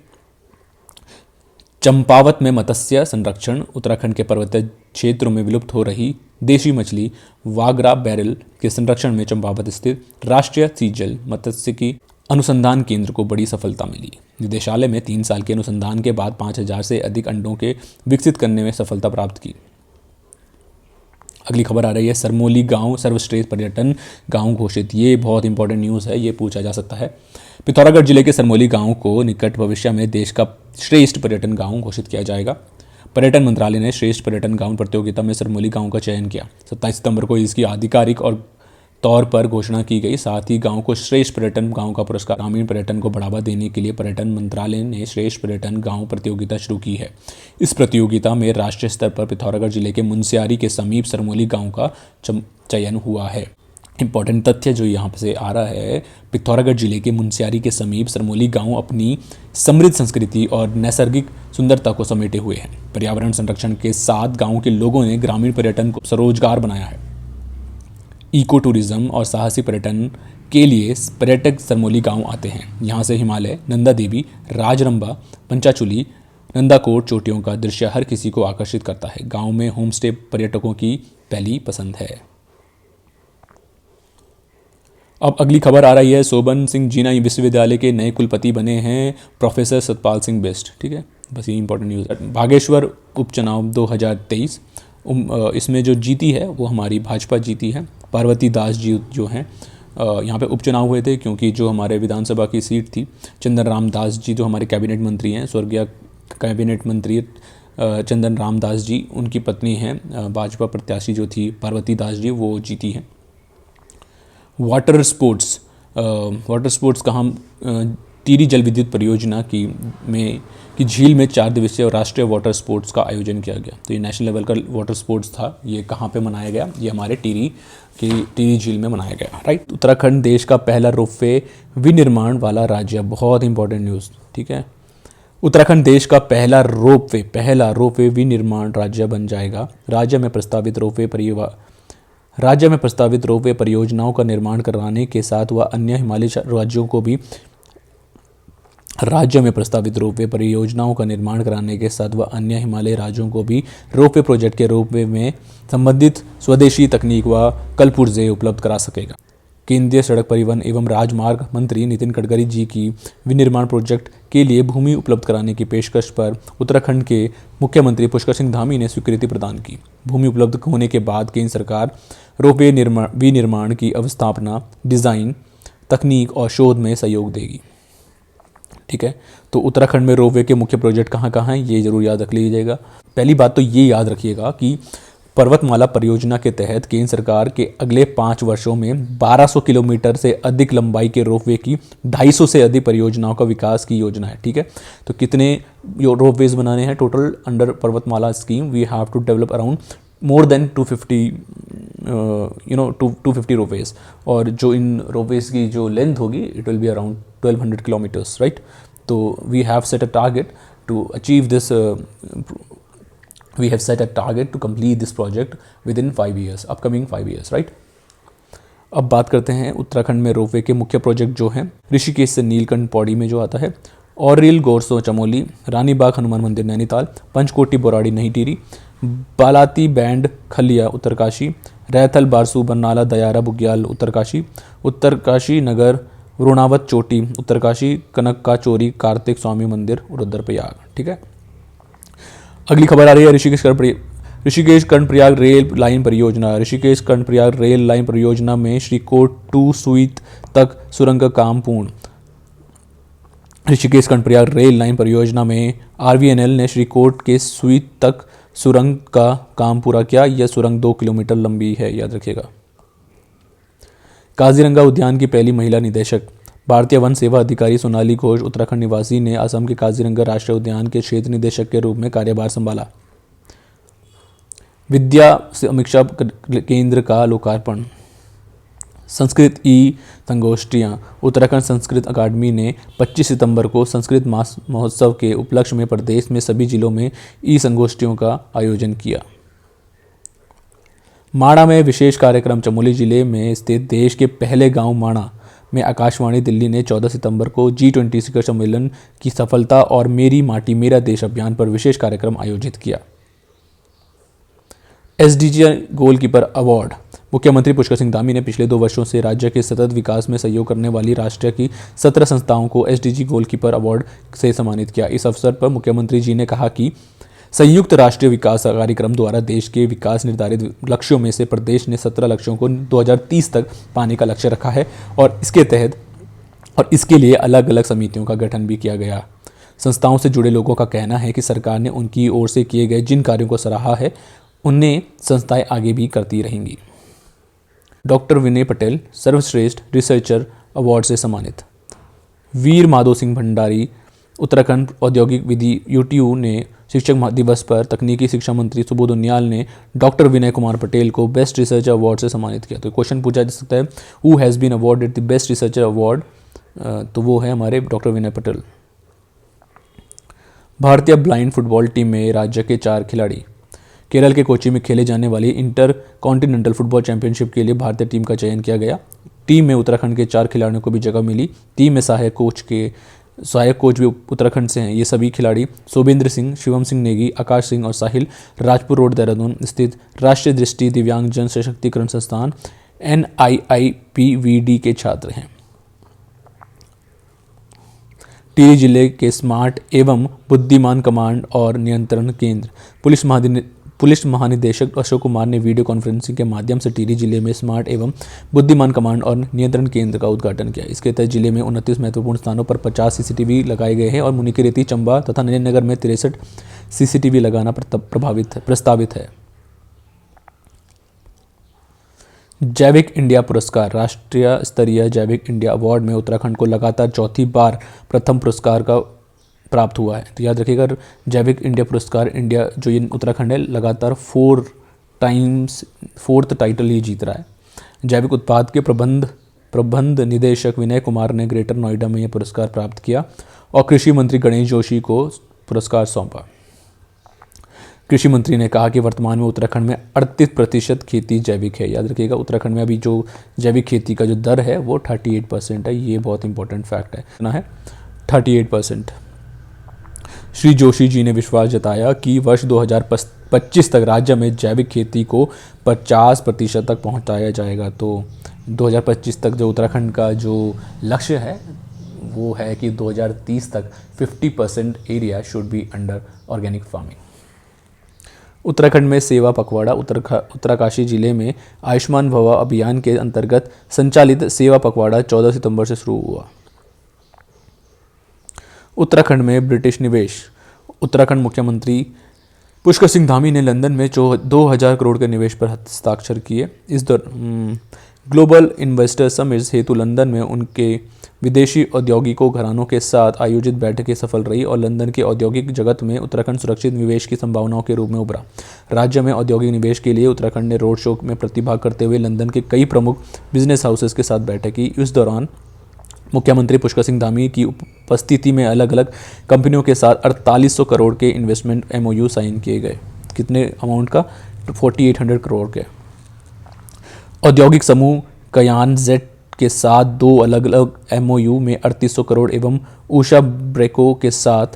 चंपावत में मत्स्य संरक्षण। उत्तराखंड के पर्वतीय क्षेत्रों में विलुप्त हो रही देशी मछली वागरा बैरल के संरक्षण में चंपावत स्थित राष्ट्रीय सीजल मत्स्यिकी अनुसंधान केंद्र को बड़ी सफलता मिली। निदेशालय में 3 साल के अनुसंधान के बाद 5,000 से अधिक अंडों के विकसित करने में सफलता प्राप्त की। अगली खबर आ रही है, सरमोली गांव सर्वश्रेष्ठ पर्यटन गांव घोषित। ये बहुत इंपॉर्टेंट न्यूज़ है, ये पूछा जा सकता है। पिथौरागढ़ जिले के सरमोली गांव को निकट भविष्य में देश का श्रेष्ठ पर्यटन गांव घोषित किया जाएगा। पर्यटन मंत्रालय ने श्रेष्ठ पर्यटन गांव प्रतियोगिता में सरमोली गांव का चयन किया। 27 सितंबर को इसकी आधिकारिक और तौर पर घोषणा की गई। साथ ही गांव को श्रेष्ठ पर्यटन गांव का पुरस्कार। ग्रामीण पर्यटन को बढ़ावा देने के लिए पर्यटन मंत्रालय ने श्रेष्ठ पर्यटन गांव प्रतियोगिता शुरू की है। इस प्रतियोगिता में राष्ट्रीय स्तर पर पिथौरागढ़ जिले के मुनस्यारी के समीप सरमोली गांव का चयन हुआ है। इंपॉर्टेंट तथ्य जो यहाँ से आ रहा है, पिथौरागढ़ जिले के मुनस्यारी के समीप सरमोली गांव अपनी समृद्ध संस्कृति और नैसर्गिक सुंदरता को समेटे हुए हैं। पर्यावरण संरक्षण के साथ गांव के लोगों ने ग्रामीण पर्यटन को स्वरोजगार बनाया है। इको टूरिज्म और साहसिक पर्यटन के लिए पर्यटक सरमोली गांव आते हैं। यहाँ से हिमालय, नंदा देवी, राजरंभा, पंचाचूली, नंदाकोट चोटियों का दृश्य हर किसी को आकर्षित करता है। गांव में होमस्टे पर्यटकों की पहली पसंद है। अब अगली खबर आ रही है, सोबन सिंह जीना विश्वविद्यालय के नए कुलपति बने हैं प्रोफेसर सतपाल सिंह बिष्ट, ठीक है। बस ये इंपॉर्टेंट न्यूज़ है। बागेश्वर उपचुनाव 2023, इसमें जो जीती है वो हमारी भाजपा जीती है। पार्वती दास जी जो हैं, यहाँ पे उपचुनाव हुए थे क्योंकि जो हमारे विधानसभा की सीट थी, चंदन राम दास जी जो हमारे कैबिनेट मंत्री हैं, स्वर्गीय कैबिनेट मंत्री चंदन राम दास जी, उनकी पत्नी हैं भाजपा प्रत्याशी जो थी पार्वती दास जी, वो जीती हैं। वाटर स्पोर्ट्स का हम टिहरी जल विद्युत परियोजना की झील में 4 दिवसीय राष्ट्रीय वाटर स्पोर्ट्स का आयोजन किया गया। तो ये नेशनल लेवल का वाटर स्पोर्ट्स था। ये कहाँ पे मनाया गया? ये हमारे टिहरी झील में मनाया गया, राइट। उत्तराखंड देश का पहला रोपवे विनिर्माण वाला राज्य, बहुत इंपॉर्टेंट न्यूज़, ठीक है। उत्तराखंड देश का पहला रोपवे विनिर्माण राज्य बन जाएगा। राज्य में प्रस्तावित रोपवे परियोजनाओं का निर्माण करवाने के साथ वह अन्य हिमालयी राज्यों को भी रोपवे प्रोजेक्ट के रोपवे में संबंधित स्वदेशी तकनीक व कलपुर्जे उपलब्ध करा सकेगा। केंद्रीय सड़क परिवहन एवं राजमार्ग मंत्री नितिन गडकरी जी की विनिर्माण प्रोजेक्ट के लिए भूमि उपलब्ध कराने की पेशकश पर उत्तराखंड के मुख्यमंत्री पुष्कर सिंह धामी ने स्वीकृति प्रदान की। भूमि उपलब्ध होने के बाद केंद्र सरकार रोपवे विनिर्माण की अवस्थापना, डिज़ाइन, तकनीक और शोध में सहयोग देगी, ठीक है। तो उत्तराखंड में रोपवे के मुख्य प्रोजेक्ट कहाँ कहाँ हैं, ये जरूर याद रख लीजिएगा। पहली बात तो ये याद रखिएगा कि पर्वतमाला परियोजना के तहत केंद्र सरकार के अगले 5 वर्षों में 1200 किलोमीटर से अधिक लंबाई के रोपवे की 250 से अधिक परियोजनाओं का विकास की योजना है। ठीक है, तो कितने रोपवेज बनाने हैं total under Parvatmala scheme? We have to develop around more than 250 250 ropeways, और जो इन रोपवेज की जो लेंथ होगी it will be around 1200 kilometres, right. तो we have set a target to achieve this, we have set a target to complete this project within 5 years, upcoming 5 years, right? अब बात करते हैं उत्तराखंड में रोपवे के मुख्य प्रोजेक्ट जो हैं ऋषिकेश से नीलकंठ पौड़ी में जो आता है, औरिल गोरसो चमोली, रानीबाग हनुमान मंदिर नैनीताल, पंचकोटी बोराड़ी नई टिहरी, बालाती बैंड खलिया उत्तरकाशी, रैथल बारसू बरनाला दयारा बुग्याल उत्तरकाशी, उत्तरकाशी नगर वरुणावत चोटी उत्तरकाशी, कनक का चोरी कार्तिक स्वामी मंदिर रुद्रप्रयाग। ठीक है, अगली खबर आ रही है ऋषिकेश कर्णप्रयाग रेल लाइन परियोजना। ऋषिकेश कर्णप्रयाग रेल लाइन परियोजना में श्रीकोट टू सुई तक सुरंग का काम पूर्ण। ऋषिकेश कर्णप्रयाग रेल लाइन परियोजना में आरवीएनएल ने श्रीकोट के सुई तक सुरंग का काम पूरा किया। यह सुरंग 2 किलोमीटर लंबी है, याद रखिएगा। काजीरंगा उद्यान की पहली महिला निदेशक। भारतीय वन सेवा अधिकारी सोनाली घोष उत्तराखंड निवासी ने असम के काजीरंगा राष्ट्रीय उद्यान के क्षेत्र निदेशक के रूप में कार्यभार संभाला। विद्या समीक्षा केंद्र का लोकार्पण। संस्कृत ई संगोष्ठियाँ। उत्तराखंड संस्कृत अकादमी ने 25 सितंबर को संस्कृत मास महोत्सव के उपलक्ष्य में प्रदेश में सभी जिलों में ई संगोष्ठियों का आयोजन किया। माणा में विशेष कार्यक्रम। चमोली जिले में स्थित देश के पहले गांव माणा में आकाशवाणी दिल्ली ने 14 सितंबर को G20 शिखर सम्मेलन की सफलता और मेरी माटी मेरा देश अभियान पर विशेष कार्यक्रम आयोजित किया। SDG goalkeeper award. मुख्यमंत्री पुष्कर सिंह धामी ने पिछले 2 वर्षों से राज्य के सतत विकास में सहयोग करने वाली राष्ट्र की 17 संस्थाओं को SDG गोलकीपर अवार्ड से सम्मानित किया। इस अवसर पर मुख्यमंत्री जी ने कहा कि संयुक्त राष्ट्रीय विकास कार्यक्रम द्वारा देश के विकास निर्धारित लक्ष्यों में से प्रदेश ने 17 लक्ष्यों को 2030 तक पाने का लक्ष्य रखा है और इसके तहत और इसके लिए अलग अलग समितियों का गठन भी किया गया। संस्थाओं से जुड़े लोगों का कहना है कि सरकार ने उनकी ओर से किए गए जिन कार्यों को सराहा है उन्हें संस्थाएं आगे भी करती रहेंगी। डॉक्टर विनय पटेल सर्वश्रेष्ठ रिसर्चर अवार्ड से सम्मानित। वीर माधो सिंह भंडारी उत्तराखंड औद्योगिक विधि UTU ने शिक्षक दिवस पर तकनीकी शिक्षा मंत्री सुबोध उनियाल ने डॉक्टर विनय कुमार पटेल को बेस्ट रिसर्चर अवार्ड से सम्मानित किया। तो क्वेश्चन पूछा जा सकता है who has been awarded the best researcher award, तो वो है हमारे डॉक्टर विनय पटेल। भारतीय ब्लाइंड फुटबॉल टीम में राज्य के 4 खिलाड़ी। केरल के कोच्चि में खेले जाने वाली इंटर कॉन्टिनेंटल फुटबॉल चैंपियनशिप के लिए भारतीय टीम का चयन किया गया। टीम में उत्तराखंड के 4 खिलाड़ियों को भी जगह मिली। टीम में सहायक कोच भी उत्तराखंड से हैं। ये सभी खिलाड़ी सोबेंद्र सिंह, शिवम सिंह नेगी, आकाश सिंह और साहिल राजपुर रोड देहरादून स्थित राष्ट्रीय दृष्टि दिव्यांग जन सशक्तिकरण संस्थान NIIPVD के छात्र हैं। टिहरी जिले के स्मार्ट एवं बुद्धिमान कमांड और नियंत्रण केंद्र पुलिस महानिदेशक अशोक कुमार ने वीडियो कॉन्फ्रेंसिंग के माध्यम से टिहरी जिले में स्मार्ट एवं बुद्धिमान कमांड और नियंत्रण केंद्र का उद्घाटन किया। इसके तहत जिले में 29 महत्वपूर्ण स्थानों पर 50 CCTV लगाए गए हैं और मुनिकीरेती, चंबा तथा नरेंद्र नगर में 63 CCTV लगाना प्रस्तावित है। जैविक इंडिया पुरस्कार। राष्ट्रीय स्तरीय जैविक इंडिया अवार्ड में उत्तराखंड को लगातार चौथी बार प्रथम पुरस्कार का प्राप्त हुआ है। तो याद रखिएगा जैविक इंडिया पुरस्कार इंडिया जो ये उत्तराखंड है लगातार 4th टाइटल ये जीत रहा है। जैविक उत्पाद के प्रबंध निदेशक विनय कुमार ने ग्रेटर नोएडा में यह पुरस्कार प्राप्त किया और कृषि मंत्री गणेश जोशी को पुरस्कार सौंपा। कृषि मंत्री ने कहा कि वर्तमान में उत्तराखंड में 38% खेती जैविक है। याद रखिएगा उत्तराखंड में अभी जो जैविक खेती का जो दर है वो 38% है। ये बहुत इंपॉर्टेंट फैक्ट है ना, है 38%। श्री जोशी जी ने विश्वास जताया कि वर्ष 2025 तक राज्य में जैविक खेती को 50% तक पहुंचाया जाएगा। तो 2025 तक जो उत्तराखंड का जो लक्ष्य है वो है कि 2030 तक 50% area should be under organic farming. Uttarakhand में सेवा पखवाड़ा। उत्तरकाशी जिले में आयुष्मान भव अभियान के अंतर्गत संचालित सेवा पखवाड़ा 14 सितंबर से शुरू हुआ। उत्तराखंड में ब्रिटिश निवेश। उत्तराखंड मुख्यमंत्री पुष्कर सिंह धामी ने लंदन में 2,000 करोड़ के निवेश पर हस्ताक्षर किए। इस ग्लोबल इन्वेस्टर समिट हेतु लंदन में उनके विदेशी औद्योगिकों घरानों के साथ आयोजित बैठकें सफल रही और लंदन के औद्योगिक जगत में उत्तराखंड सुरक्षित निवेश की संभावनाओं के रूप में उभरा। राज्य में औद्योगिक निवेश के लिए उत्तराखंड ने रोड शो में प्रतिभाग करते हुए लंदन के कई प्रमुख बिजनेस हाउसेस के साथ बैठक की। इस दौरान मुख्यमंत्री पुष्कर सिंह धामी की उपस्थिति में अलग अलग कंपनियों के साथ 4800 करोड़ के इन्वेस्टमेंट MOU साइन किए गए। कितने अमाउंट का? 4800 करोड़ के। औद्योगिक समूह कयान जेट के साथ 2 अलग अलग MOU में 3800 करोड़ एवं उषा ब्रेको के साथ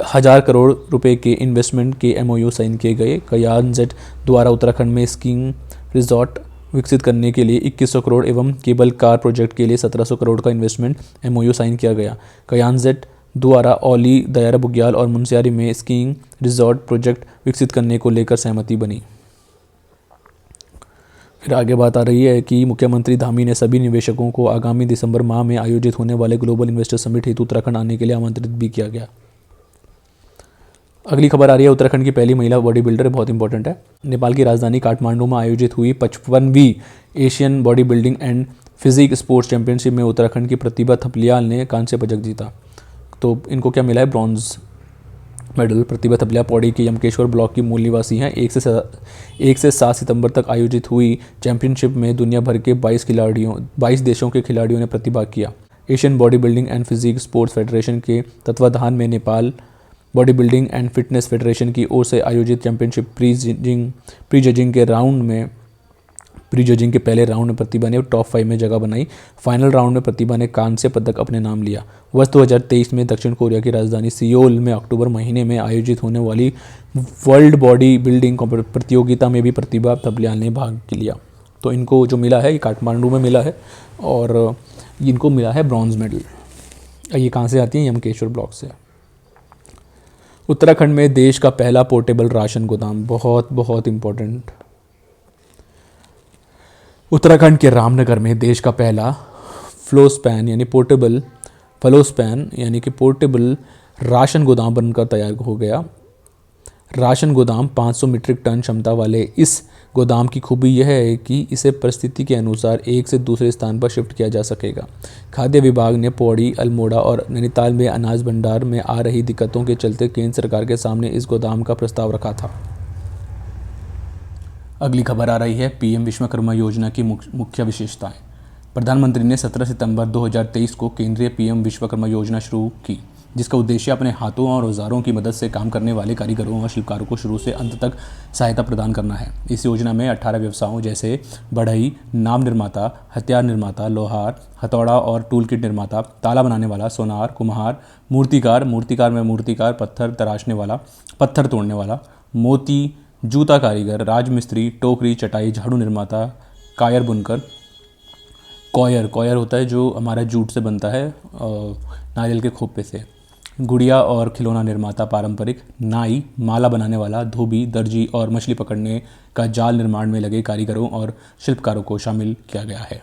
1000 करोड़ रुपए के इन्वेस्टमेंट के MOU साइन किए गए। कयान जेट द्वारा उत्तराखंड में स्कीइंग रिजॉर्ट विकसित करने के लिए 2100 करोड़ एवं केबल कार प्रोजेक्ट के लिए 1700 करोड़ का इन्वेस्टमेंट MOU साइन किया गया। कयान जेट द्वारा औली, दयारा बुग्याल और मुनस्यारी में स्कीइंग रिजॉर्ट प्रोजेक्ट विकसित करने को लेकर सहमति बनी। फिर आगे बात आ रही है कि मुख्यमंत्री धामी ने सभी निवेशकों को आगामी दिसंबर माह में आयोजित होने वाले ग्लोबल इन्वेस्टर समिट हेतु उत्तराखंड आने के लिए आमंत्रित भी किया गया। अगली खबर आ रही है, उत्तराखंड की पहली महिला बॉडी बिल्डर, बहुत इंपॉर्टेंट है। नेपाल की राजधानी काठमांडू में आयोजित हुई 55वीं Asian body building and physique sports championship में उत्तराखंड की प्रतिभा थपलियाल ने कांस्य पदक जीता। तो इनको क्या मिला है? Bronze medal. प्रतिभा थपलियाल पौड़ी के यमकेश्वर ब्लॉक की मूल निवासी हैं। 1 से 7 सितंबर तक आयोजित हुई चैंपियनशिप में दुनिया भर के 22 देशों के खिलाड़ियों ने प्रतिभाग किया। Asian body building and physique sports federation के तत्वाधान में Nepal body building and fitness federation की ओर से आयोजित चैंपियनशिप प्री जजिंग के पहले राउंड में प्रतिभा ने टॉप 5 में जगह बनाई। फाइनल राउंड में प्रतिभा ने कांस्य पदक अपने नाम लिया। वर्ष 2023 में दक्षिण कोरिया की राजधानी सियोल में अक्टूबर महीने में आयोजित होने वाली वर्ल्ड बॉडी बिल्डिंग प्रतियोगिता में भी प्रतिभा थपलियाल ने भाग लिया। तो इनको जो मिला है ये काठमांडू में मिला है और इनको मिला है ब्रॉन्ज मेडल। ये कहाँ से आती है? यमकेश्वर ब्लॉक से। उत्तराखंड में देश का पहला पोर्टेबल राशन गोदाम, बहुत इंपॉर्टेंट। उत्तराखंड के रामनगर में देश का पहला फ्लोस्पैन यानी कि पोर्टेबल राशन गोदाम बनकर तैयार हो गया। राशन गोदाम 500 मीट्रिक टन क्षमता वाले इस गोदाम की खूबी यह है कि इसे परिस्थिति के अनुसार एक से दूसरे स्थान पर शिफ्ट किया जा सकेगा। खाद्य विभाग ने पौड़ी, अल्मोड़ा और नैनीताल में अनाज भंडार में आ रही दिक्कतों के चलते केंद्र सरकार के सामने इस गोदाम का प्रस्ताव रखा था। अगली खबर आ रही है, PM विश्वकर्मा योजना की मुख्य विशेषताएं। प्रधानमंत्री ने 17 सितंबर 2023 को केंद्रीय PM विश्वकर्मा योजना शुरू की, जिसका उद्देश्य अपने हाथों और औजारों की मदद से काम करने वाले कारीगरों और शिल्पकारों को शुरू से अंत तक सहायता प्रदान करना है। इस योजना में 18 व्यवसायों जैसे बढ़ई, नाम निर्माता, हथियार निर्माता, लोहार, हथौड़ा और टूल किट निर्माता, ताला बनाने वाला, सोनार, कुम्हार, मूर्तिकार, पत्थर तराशने वाला, पत्थर तोड़ने वाला, मोती, जूता कारीगर, राजमिस्त्री, टोकरी, चटाई, झाड़ू निर्माता, कायर बुनकर, कॉयर होता है जो हमारा जूट से बनता है नारियल के खोपे से, गुड़िया और खिलौना निर्माता, पारंपरिक, नाई, माला बनाने वाला, धोबी, दर्जी और मछली पकड़ने का जाल निर्माण में लगे कारीगरों और शिल्पकारों को शामिल किया गया है।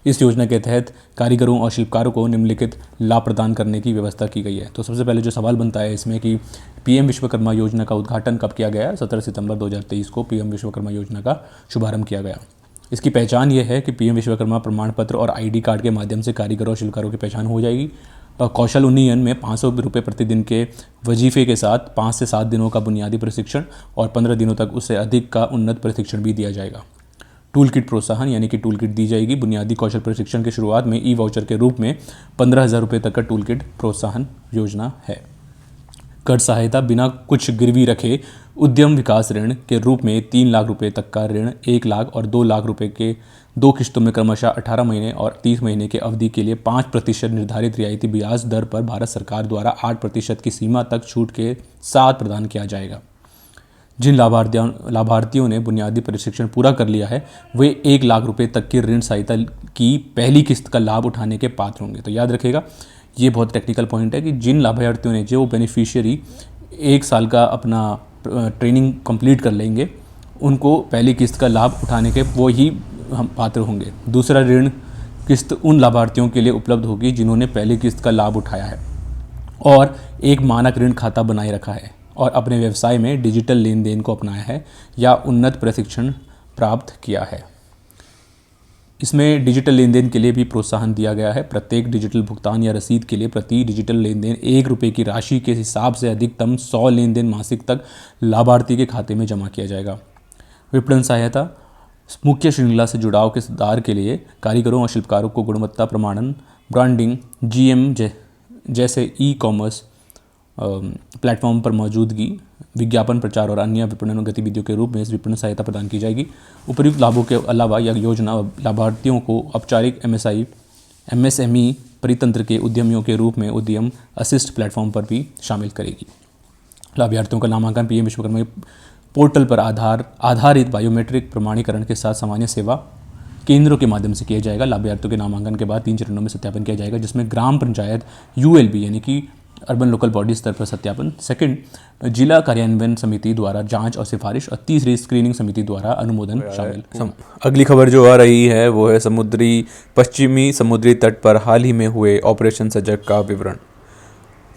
इस योजना के तहत कारीगरों और शिल्पकारों को निम्नलिखित लाभ प्रदान करने की व्यवस्था की गई है। तो सबसे पहले जो सवाल बनता है इसमें कि PM विश्वकर्मा योजना का उद्घाटन कब किया गया? 17 सितंबर 2023 को PM विश्वकर्मा योजना का शुभारंभ किया गया। इसकी पहचान ये है कि PM विश्वकर्मा प्रमाण पत्र और ID कार्ड के माध्यम से कारीगरों और शिल्पकारों की पहचान हो जाएगी। कौशल उन्नयन में 500 रुपये प्रतिदिन के वजीफे के साथ 5 से 7 दिनों का बुनियादी प्रशिक्षण और 15 दिनों तक उससे अधिक का उन्नत प्रशिक्षण भी दिया जाएगा। टूल किट प्रोत्साहन यानी कि टूल किट दी जाएगी। बुनियादी कौशल प्रशिक्षण की शुरुआत में ई-वाउचर के रूप में 15,000 रुपये तक का टूल किट प्रोत्साहन योजना है। कर्ज सहायता बिना कुछ गिरवी रखे उद्यम विकास ऋण के रूप में 3 लाख रुपए तक का ऋण 1 लाख और 2 लाख रुपए के 2 किश्तों में क्रमशः 18 महीने और 30 महीने के अवधि के लिए 5% निर्धारित रियायती ब्याज दर पर भारत सरकार द्वारा 8% की सीमा तक छूट के साथ प्रदान किया जाएगा। जिन लाभार्थियों ने बुनियादी प्रशिक्षण पूरा कर लिया है वे 1 लाख रुपए तक की ऋण सहायता की पहली किस्त का लाभ उठाने के पात्र होंगे। तो याद रखिएगा, ये बहुत टेक्निकल पॉइंट है कि जिन लाभार्थियों ने, जो बेनिफिशियरी 1 साल का अपना ट्रेनिंग कंप्लीट कर लेंगे, उनको पहली किस्त का लाभ उठाने के वो ही हम पात्र होंगे। दूसरा ऋण किस्त उन लाभार्थियों के लिए उपलब्ध होगी जिन्होंने पहली किस्त का लाभ उठाया है और एक मानक ऋण खाता बनाए रखा है। और अपने व्यवसाय में डिजिटल लेन देन को अपनाया है या उन्नत प्रशिक्षण प्राप्त किया है। इसमें डिजिटल लेन देन के लिए भी प्रोत्साहन दिया गया है। प्रत्येक डिजिटल भुगतान या रसीद के लिए प्रति डिजिटल लेन देन 1 रुपये की राशि के हिसाब से अधिकतम 100 लेन देन मासिक तक लाभार्थी के खाते में जमा किया जाएगा। विपणन सहायता, मुख्य श्रृंखला से जुड़ाव के सुधार के लिए कारीगरों और शिल्पकारों को गुणवत्ता प्रमाणन, ब्रांडिंग, जीएम जैसे ई कॉमर्स प्लेटफॉर्म पर मौजूदगी, विज्ञापन, प्रचार और अन्य विपणन गतिविधियों के रूप में इस विपणन सहायता प्रदान की जाएगी। उपयुक्त लाभों के अलावा यह योजना लाभार्थियों को औपचारिक एमएसएमई परितंत्र के उद्यमियों के रूप में उद्यम असिस्ट प्लेटफॉर्म पर भी शामिल करेगी। लाभार्थियों का नामांकन पीएम विश्वकर्मा पोर्टल पर आधारित बायोमेट्रिक प्रमाणीकरण के साथ सामान्य सेवा केंद्रों के माध्यम से किया जाएगा। लाभार्थियों के नामांकन के बाद 3 चरणों में सत्यापन किया जाएगा, जिसमें ग्राम पंचायत ULB यानी कि अर्बन लोकल बॉडी स्तर पर सत्यापन, सेकंड जिला कार्यान्वयन समिति द्वारा जांच और सिफारिश, और तीसरी स्क्रीनिंग समिति द्वारा अनुमोदन शामिल। अगली खबर जो आ रही है वो है पश्चिमी समुद्री तट पर हाल ही में हुए ऑपरेशन सजग का विवरण।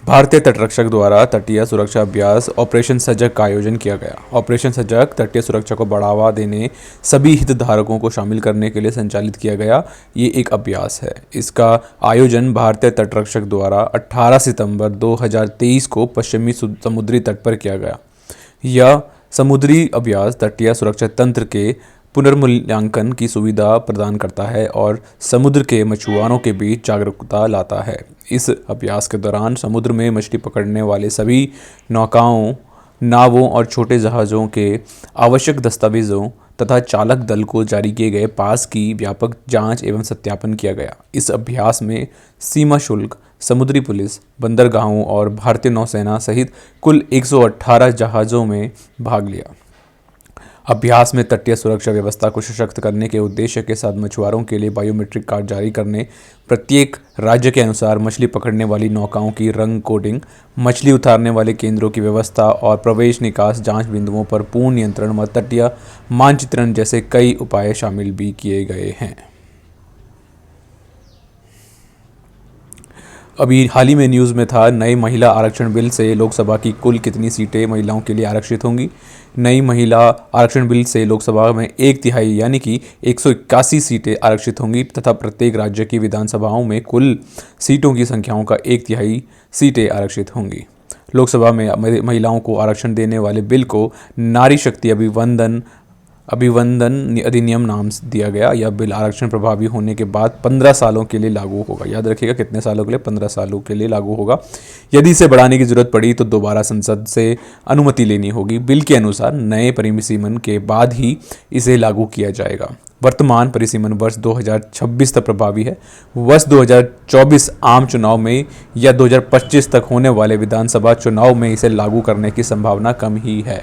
भारतीय तटरक्षक द्वारा तटीय सुरक्षा अभ्यास ऑपरेशन सजग का आयोजन किया गया। ऑपरेशन सजग तटीय सुरक्षा को बढ़ावा देने सभी हितधारकों को शामिल करने के लिए संचालित किया गया ये एक अभ्यास है। इसका आयोजन भारतीय तटरक्षक द्वारा 18 सितंबर 2023 को पश्चिमी समुद्री तट पर किया गया। यह समुद्री अभ्यास तटीय सुरक्षा तंत्र के पुनर्मूल्यांकन की सुविधा प्रदान करता है और समुद्र के मछुआरों के बीच जागरूकता लाता है। इस अभ्यास के दौरान समुद्र में मछली पकड़ने वाले सभी नौकाओं, नावों और छोटे जहाज़ों के आवश्यक दस्तावेजों तथा चालक दल को जारी किए गए पास की व्यापक जांच एवं सत्यापन किया गया। इस अभ्यास में सीमा शुल्क, समुद्री पुलिस, बंदरगाहों और भारतीय नौसेना सहित कुल 118 जहाज़ों में भाग लिया। अभ्यास में तटीय सुरक्षा व्यवस्था को सशक्त करने के उद्देश्य के साथ मछुआरों के लिए बायोमेट्रिक कार्ड जारी करने, प्रत्येक राज्य के अनुसार मछली पकड़ने वाली नौकाओं की रंग कोडिंग, मछली उतारने वाले केंद्रों की व्यवस्था और प्रवेश निकास जांच बिंदुओं पर पूर्ण नियंत्रण व तटीय मानचित्रण जैसे कई उपाय शामिल भी किए गए हैं। अभी हाल ही में न्यूज़ में था, नए महिला आरक्षण बिल से लोकसभा की कुल कितनी सीटें महिलाओं के लिए आरक्षित होंगी। नई महिला आरक्षण बिल से लोकसभा में 1/3 यानी कि 181 सीटें आरक्षित होंगी तथा प्रत्येक राज्य की विधानसभाओं में कुल सीटों की संख्याओं का 1/3 सीटें आरक्षित होंगी। लोकसभा में महिलाओं को आरक्षण देने वाले बिल को नारी शक्ति अभिवंदन अधिनियम नाम दिया गया। यह बिल आरक्षण प्रभावी होने के बाद 15 सालों के लिए लागू होगा। याद रखिएगा कितने सालों के लिए, 15 सालों के लिए लागू होगा। यदि इसे बढ़ाने की जरूरत पड़ी तो दोबारा संसद से अनुमति लेनी होगी। बिल के अनुसार नए परिसीमन के बाद ही इसे लागू किया जाएगा। वर्तमान परिसीमन वर्ष 2026 तक प्रभावी है। वर्ष 2024 आम चुनाव में या 2025 तक होने वाले विधानसभा चुनाव में इसे लागू करने की संभावना कम ही है।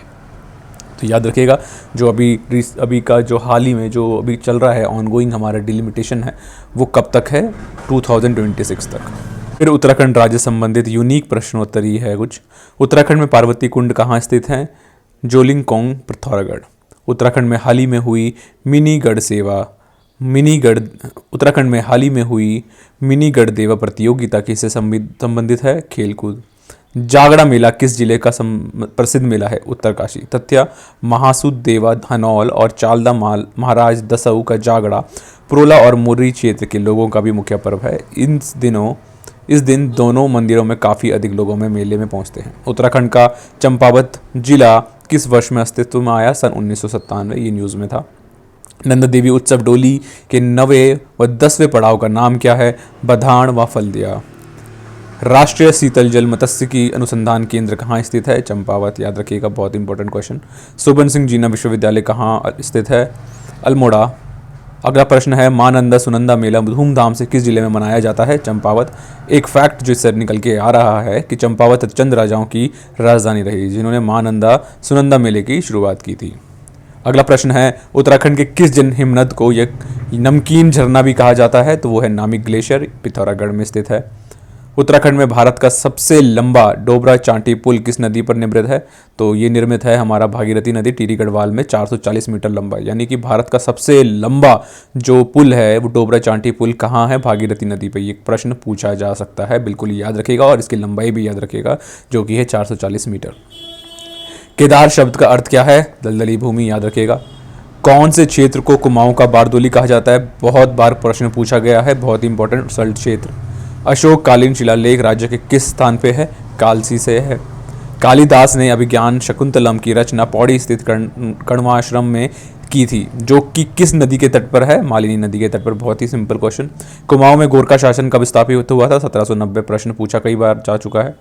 तो याद रखिएगा, जो अभी का जो हाल ही में जो अभी चल रहा है ऑनगोइंग हमारा डिलिमिटेशन है, वो कब तक है? 2026 तक। फिर उत्तराखंड राज्य संबंधित यूनिक प्रश्नोत्तरी है कुछ। उत्तराखंड में पार्वती कुंड कहाँ स्थित है? जोलिंगकोंग, पिथौरागढ़। उत्तराखंड में हाल ही में हुई मिनी गढ़देवा प्रतियोगिता किससे संबंधित है? खेलकूद। जागड़ा मेला किस जिले का प्रसिद्ध मेला है? उत्तरकाशी। तथ्य: महासूद देवा धनौल और चालदा महाराज दसऊ का जागड़ा पुरोला और मुर्री क्षेत्र के लोगों का भी मुख्य पर्व है। इस दिन दोनों मंदिरों में काफ़ी अधिक लोगों में मेले में पहुंचते हैं। उत्तराखंड का चंपावत जिला किस वर्ष में अस्तित्व में आया? सन 1997। ये न्यूज़ में था। नंदा देवी उत्सव डोली के 9वें व 10वें पड़ाव का नाम क्या है? बधाण व फल्दिया। राष्ट्रीय शीतल जल मत्स्यिकी अनुसंधान केंद्र कहाँ स्थित है? चंपावत। याद रखिएगा, बहुत इंपॉर्टेंट क्वेश्चन। सुबन सिंह जीना विश्वविद्यालय कहाँ स्थित है? अल्मोड़ा। अगला प्रश्न है, मां नंदा सुनंदा मेला धूमधाम से किस जिले में मनाया जाता है? चंपावत। एक फैक्ट जो इससे निकल के आ रहा है कि चंपावत चंद राजाओं की राजधानी रही जिन्होंने मां नंदा सुनंदा मेले की शुरुआत की थी। अगला प्रश्न है, उत्तराखंड के किस जन हिमनद को यह नमकीन झरना भी कहा जाता है? तो वो है नामिक ग्लेशियर, पिथौरागढ़ में स्थित है। उत्तराखंड में भारत का सबसे लंबा डोबरा चांटी पुल किस नदी पर निर्मित है? तो ये निर्मित है हमारा भागीरथी नदी टिहरी गढ़वाल में, 440 मीटर लंबा। यानी कि भारत का सबसे लंबा जो पुल है वो डोबरा चांटी पुल कहाँ है? भागीरथी नदी पर। ये प्रश्न पूछा जा सकता है, बिल्कुल याद रखिएगा और इसकी लंबाई भी याद रखिएगा जो कि है 440 मीटर। केदार शब्द का अर्थ क्या है? दलदली भूमि, याद रखिएगा। कौन से क्षेत्र को कुमाऊं का बारदोली कहा जाता है? बहुत बार प्रश्न पूछा गया है, बहुत ही इंपॉर्टेंट सल्ट क्षेत्र। अशोककालीन शिलालेख राज्य के किस स्थान पे है? कालसी से है। कालिदास ने अभिज्ञान शकुंतलम की रचना पौड़ी स्थित कण्वाश्रम में की थी, जो कि किस नदी के तट पर है? मालिनी नदी के तट पर। बहुत ही सिंपल क्वेश्चन। कुमाऊं में गोरखा शासन कब स्थापित हुआ था? 1790। प्रश्न पूछा कई बार जा चुका है।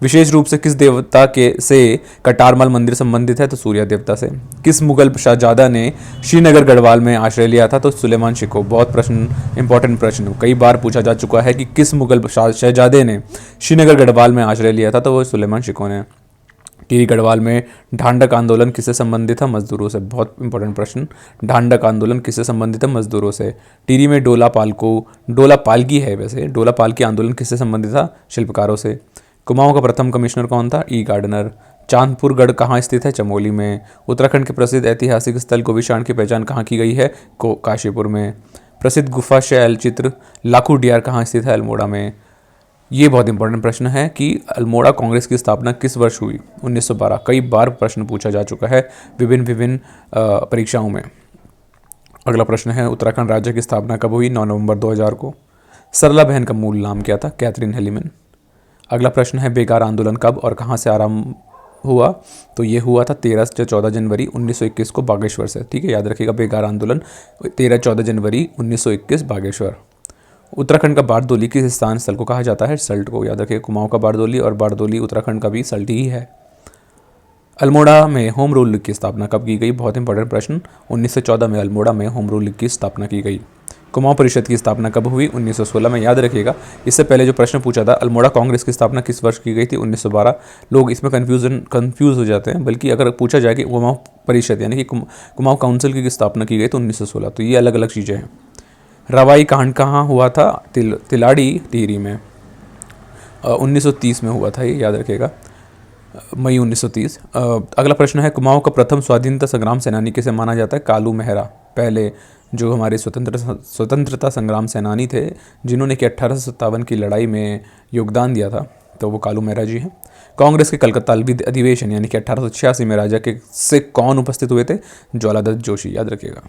विशेष रूप से किस देवता के से कटारमल मंदिर संबंधित है? तो सूर्य देवता से। किस मुगल शहजादा ने श्रीनगर गढ़वाल में आश्रय लिया था? तो सुलेमान शिको। बहुत प्रश्न, इंपॉर्टेंट प्रश्न, कई बार पूछा जा चुका है कि किस मुगल शहजादे ने श्रीनगर गढ़वाल में आश्रय लिया था? तो वो सुलेमान शिको ने। टिहरी गढ़वाल में ढांढक आंदोलन किससे संबंधित था? मजदूरों से। बहुत इंपॉर्टेंट प्रश्न, ढांढक आंदोलन किससे संबंधित है? मजदूरों से। टिहरी में डोला पालकी है वैसे, डोला पालकी आंदोलन किससे संबंधित था? शिल्पकारों से। कुमाऊं का प्रथम कमिश्नर कौन था? ई गार्डनर। चांदपुर गढ़ कहाँ स्थित है? चमोली में। उत्तराखंड के प्रसिद्ध ऐतिहासिक स्थल गोविशाण की पहचान कहाँ की गई है? काशीपुर में। प्रसिद्ध गुफा शैल चित्र लाखूडियार कहाँ स्थित है? अल्मोड़ा में। ये बहुत इंपॉर्टेंट प्रश्न है कि अल्मोड़ा कांग्रेस की स्थापना किस वर्ष हुई? 1912। कई बार प्रश्न पूछा जा चुका है विभिन्न परीक्षाओं में। अगला प्रश्न है, उत्तराखंड राज्य की स्थापना कब हुई? 9 नवंबर 2000 को। सरला बहन का मूल नाम क्या था? कैथरीन हेलिमन। अगला प्रश्न है, बेकार आंदोलन कब और कहाँ से आरंभ हुआ? तो ये हुआ था 13 से 14 जनवरी 1921 को बागेश्वर से। ठीक है, याद रखिएगा, बेकार आंदोलन 13-14 जनवरी 1921 बागेश्वर। उत्तराखंड का बारदोली किस स्थान स्थल को कहा जाता है? सल्ट को। याद रखिए, कुमाऊं का बारदोली और बारदोली उत्तराखंड का भी सल्ट ही है। अल्मोड़ा में होम रूल लीग की स्थापना कब की गई? बहुत इंपॉर्टेंट प्रश्न, 1914 में अल्मोड़ा में होम रूल लीग की स्थापना की गई। कुमाऊं परिषद की स्थापना कब हुई? 1916 में। याद रखिएगा, इससे पहले जो प्रश्न पूछा था, अल्मोड़ा कांग्रेस की स्थापना किस वर्ष की गई थी? 1912। लोग इसमें कंफ्यूज हो जाते हैं, बल्कि अगर पूछा जाए कि कुमाऊं परिषद यानी कि कुमाऊं काउंसिल की स्थापना की गई तो 1916। तो ये अलग अलग चीज़ें हैं। रवाई कांड कहाँ हुआ था? तिलाड़ी टिहरी में। 1930 में हुआ था ये, याद रखिएगा, मई 1930। अगला प्रश्न है, कुमाऊं का प्रथम स्वाधीनता संग्राम सेनानी किसे माना जाता है? कालू मेहरा। पहले जो हमारे स्वतंत्रता संग्राम सेनानी थे, जिन्होंने कि 1857 की लड़ाई में योगदान दिया था, तो वो कालू मेहरा जी हैं। कांग्रेस के कलकत्ता अधिवेशन यानी कि 1886 में राजा के से कौन उपस्थित हुए थे? ज्वालादत्त जोशी। याद रखिएगा।